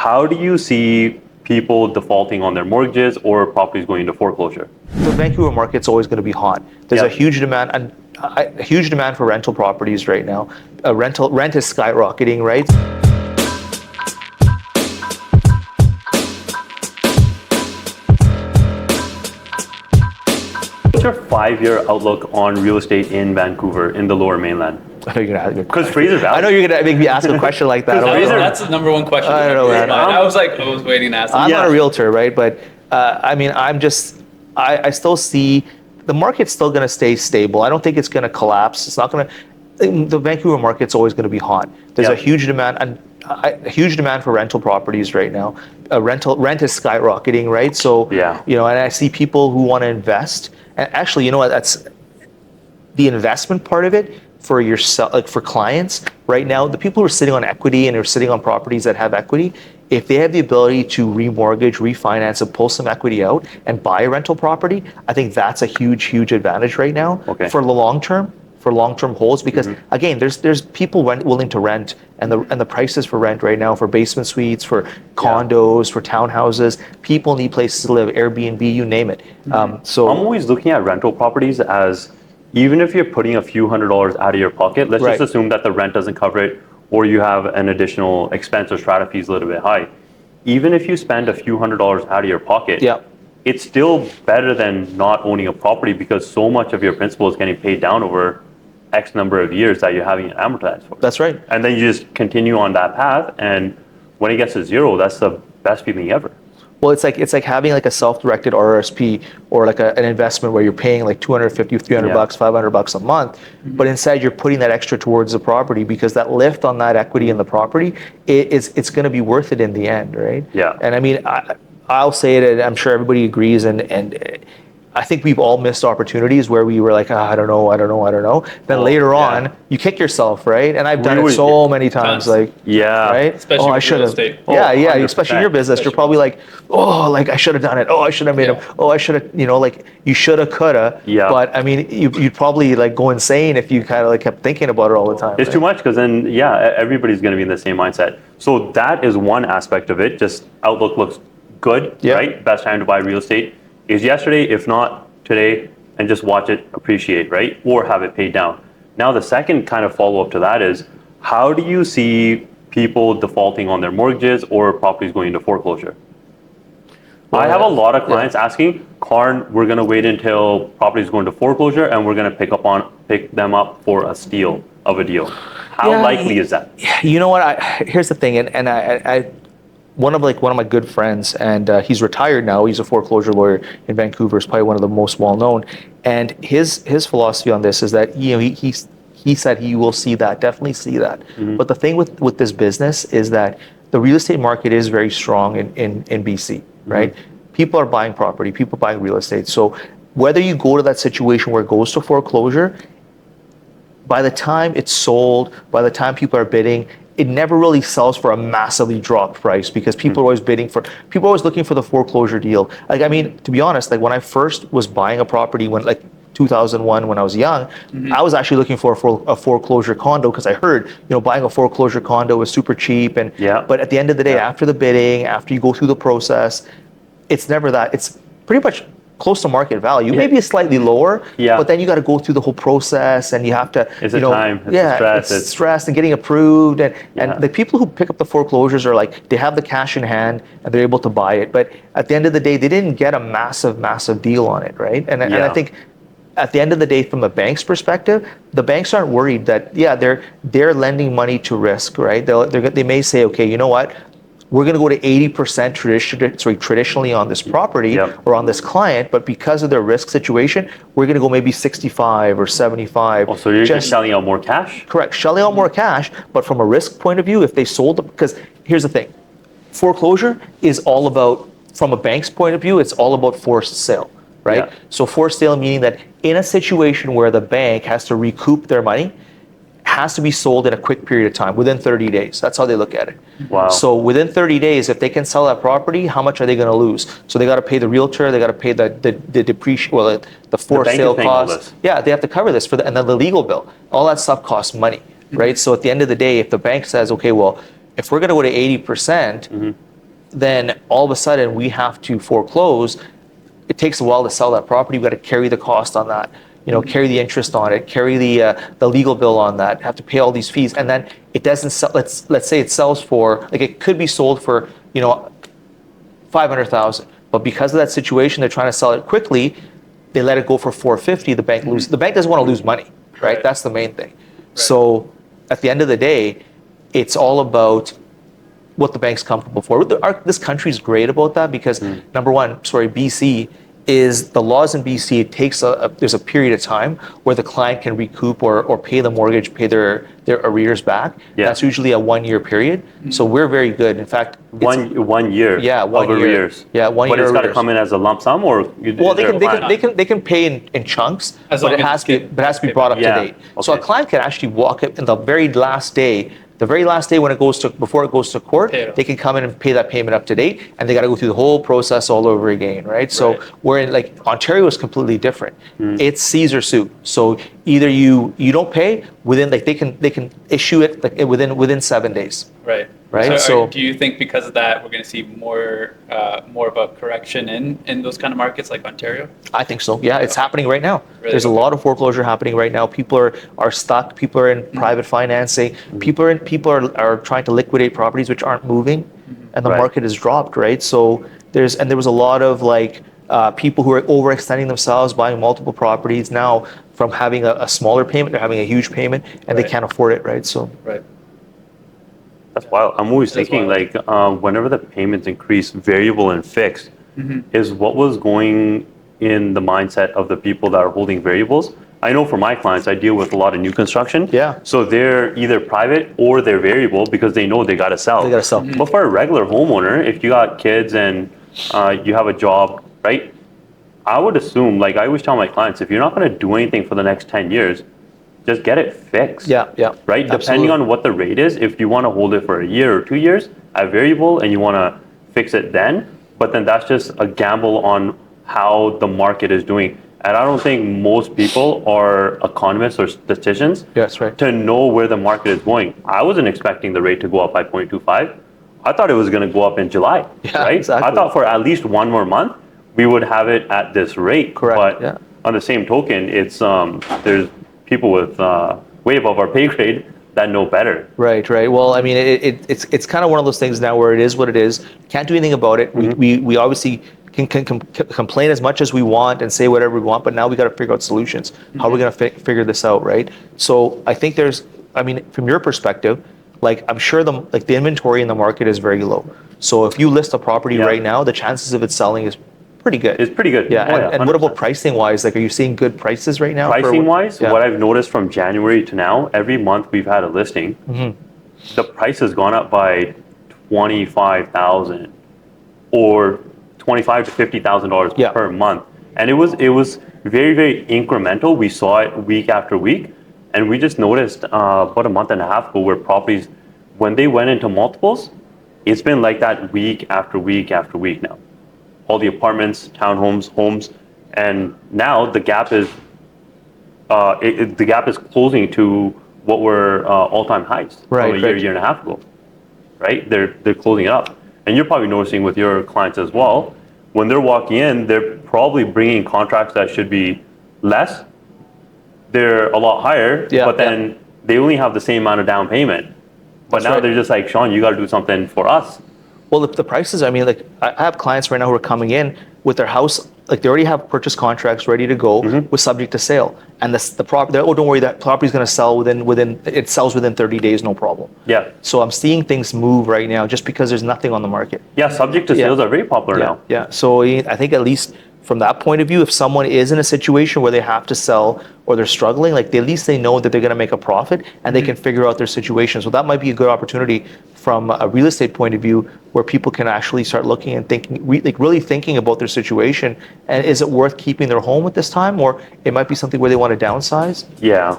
how do you see people defaulting on their mortgages or properties going into foreclosure? The Vancouver market's always going to be hot. There's a huge demand and a huge demand for rental properties right now. Rent is skyrocketing, right? What's your 5-year outlook on real estate in Vancouver in the Lower Mainland? I know you're gonna Because Fraser Valley. I know you're gonna make me ask a question like that. That's the number one question. I don't know, man. I was waiting to ask. I'm not a realtor, right? But I still see the market's still going to stay stable. I don't think it's going to collapse. It's not going to. The Vancouver market's always going to be hot. There's a huge demand and a huge demand for rental properties right now. Rent is skyrocketing, right? So and I see people who want to invest. And actually, you know what? That's the investment part of it for yourself, like for clients right now. The people who are sitting on equity and are sitting on properties that have equity, if they have the ability to remortgage, refinance, and pull some equity out and buy a rental property, I think that's a huge advantage right now for the long term, for long-term holds. Because again, there's people willing to rent, and the prices for rent right now for basement suites, for condos, for townhouses, people need places to live, Airbnb, you name it. So I'm always looking at rental properties as, even if you're putting a few $100s out of your pocket, let's just assume that the rent doesn't cover it, or you have an additional expense or strata fee is a little bit high. Even if you spend a few $100s out of your pocket, it's still better than not owning a property, because so much of your principal is getting paid down over X number of years that you're having it amortized for. That's right. And then you just continue on that path, and when it gets to zero, that's the best feeling ever. Well, it's like having like a self-directed RRSP or like an investment where you're paying like $250, $300, $500 a month, but instead you're putting that extra towards the property, because that lift on that equity in the property, it's going to be worth it in the end, right? Yeah. And I mean, I'll say it, and I'm sure everybody agrees, and I think we've all missed opportunities where we were like, I don't know. Then later on, you kick yourself, right? And I've done it so many times, right? Especially I should have. Especially in your business, you're probably like, I should have done it. I should have made him. I should have, you shoulda, coulda. Yeah. But I mean, you'd probably like go insane if you kind of like kept thinking about it all the time. It's too much, because then, everybody's going to be in the same mindset. So that is one aspect of it. Just outlook looks good, right? Best time to buy real estate is yesterday, if not today, and just watch it appreciate, right? Or have it paid down. Now, the second kind of follow-up to that is, how do you see people defaulting on their mortgages or properties going into foreclosure? I have a lot of clients asking, Karn, we're going to wait until properties go into foreclosure and we're going to pick them up for a steal of a deal. How likely is that? You know what? Here's the thing, and I one of my good friends, and he's retired now. He's a foreclosure lawyer in Vancouver. He's probably one of the most well known. And his philosophy on this is that he said he will definitely see that. But the thing with this business is that the real estate market is very strong in BC, right? People are buying property, people buying real estate. So whether you go to that situation where it goes to foreclosure, by the time it's sold, by the time people are bidding, it never really sells for a massively dropped price, because people are always people are always looking for the foreclosure deal. Like, I mean, to be honest, like when I first was buying a property, when like 2001, when I was young, I was actually looking for a foreclosure condo, because I heard, buying a foreclosure condo was super cheap. But at the end of the day, after the bidding, after you go through the process, it's never that. It's pretty much close to market value, maybe slightly lower, but then you got to go through the whole process, and you have to, it's stress and getting approved, and the people who pick up the foreclosures are like, they have the cash in hand and they're able to buy it, but at the end of the day, they didn't get a massive deal on it, right? And I think at the end of the day, from the bank's perspective, the banks aren't worried that they're lending money to risk, right? They may say, okay, you know what? We're going to go to 80% traditionally on this property or on this client, but because of their risk situation, we're going to go maybe 65 or 75. Oh, so you're just shelling out more cash? Correct, shelling out more cash, but from a risk point of view, if they sold it, because here's the thing, foreclosure is all about, from a bank's point of view, it's all about forced sale, right? So forced sale meaning that in a situation where the bank has to recoup their money, has to be sold in a quick period of time, within 30 days. That's how they look at it. Wow. So within 30 days, if they can sell that property, how much are they going to lose? So they got to pay the realtor, they got to pay the depreciation, the forced sale costs. Yeah, they have to cover this and then the legal bill. All that stuff costs money, right? So at the end of the day, if the bank says, okay, well, if we're going to go to 80%, then all of a sudden we have to foreclose. It takes a while to sell that property. We've got to carry the cost on that, carry the interest on it, carry the legal bill on that, have to pay all these fees, and then it doesn't sell. Let's say it sells for, like, it could be sold for, $500,000, but because of that situation, they're trying to sell it quickly. They let it go for $450. The bank loses. The bank doesn't want to lose money, right? That's the main thing. Right. So at the end of the day, it's all about what the bank's comfortable for. This country's great about that because number one, BC is the laws in BC. It takes there's a period of time where the client can recoup or pay the mortgage, pay their arrears back. Yeah. That's usually a 1 year period. So we're very good. In fact, one year. Yeah, of arrears. Yeah, 1 year. But it's got to come in as a lump sum, or they can pay in chunks, but it has to be brought up to date. Okay. So a client can actually walk up in the very last day. The very last day before it goes to court, they can come in and pay that payment up to date, and they got to go through the whole process all over again, right? So we're in, Ontario is completely different. It's seize or sue. So either you don't pay within, they can issue it within 7 days. Right. So do you think because of that we're going to see more of a correction in those kind of markets like Ontario? I think so. Yeah, it's happening right now. Really? There's a lot of foreclosure happening right now. People are stuck. People are in private financing. People are trying to liquidate properties which aren't moving, and the market has dropped. Right. So there was a lot of people who are overextending themselves, buying multiple properties. Now from having a smaller payment, they're having a huge payment, and they can't afford it. Right. So. Right. That's wild. I'm always thinking whenever the payments increase, variable and fixed, is what was going in the mindset of the people that are holding variables. I know for my clients, I deal with a lot of new construction. Yeah. So they're either private or they're variable because they know they got to sell. But for a regular homeowner, if you got kids and you have a job, right? I would assume, I always tell my clients, if you're not going to do anything for the next 10 years, just get it fixed. Yeah. Right? Absolutely. Depending on what the rate is, if you want to hold it for a year or 2 years at variable and you want to fix it then, but then that's just a gamble on how the market is doing. And I don't think most people are economists or statisticians to know where the market is going. I wasn't expecting the rate to go up by 0.25. I thought it was going to go up in July, right? Exactly. I thought for at least 1 more month, we would have it at this rate. Correct. But on the same token, it's there's people with way above our pay grade that know better. Right. Well, I mean, it's kind of one of those things now where it is what it is. Can't do anything about it. We obviously can complain as much as we want and say whatever we want, but now we got to figure out solutions. How are we going to figure this out, right? So I think from your perspective, I'm sure the inventory in the market is very low. So if you list a property right now, the chances of it selling is pretty good. It's pretty good. Yeah. And what about pricing wise? Are you seeing good prices right now? Pricing wise, what I've noticed from January to now, every month we've had a listing, the price has gone up by $25,000 or $25,000 to $50,000 per month. And it was very, very incremental. We saw it week after week. And we just noticed about a month and a half ago where properties, when they went into multiples, it's been like that week after week after week now. All the apartments, townhomes, homes, and now the gap is closing to what were all-time highs from a year and a half ago, right? They're closing it up, and you're probably noticing with your clients as well. When they're walking in, they're probably bringing contracts that should be less. They're a lot higher, but then they only have the same amount of down payment. But now they're just like, Sean, you got to do something for us. Well, the prices, I have clients right now who are coming in with their house, they already have purchase contracts ready to go with subject to sale. And the property, don't worry, that property's going to sell it sells within 30 days, no problem. Yeah. So I'm seeing things move right now just because there's nothing on the market. Yeah, subject to sales are very popular now. Yeah. So I think at least from that point of view, if someone is in a situation where they have to sell or they're struggling, at least they know that they're going to make a profit and they can figure out their situation. So that might be a good opportunity from a real estate point of view where people can actually start looking and thinking, really thinking about their situation. And is it worth keeping their home at this time, or it might be something where they want to downsize? Yeah.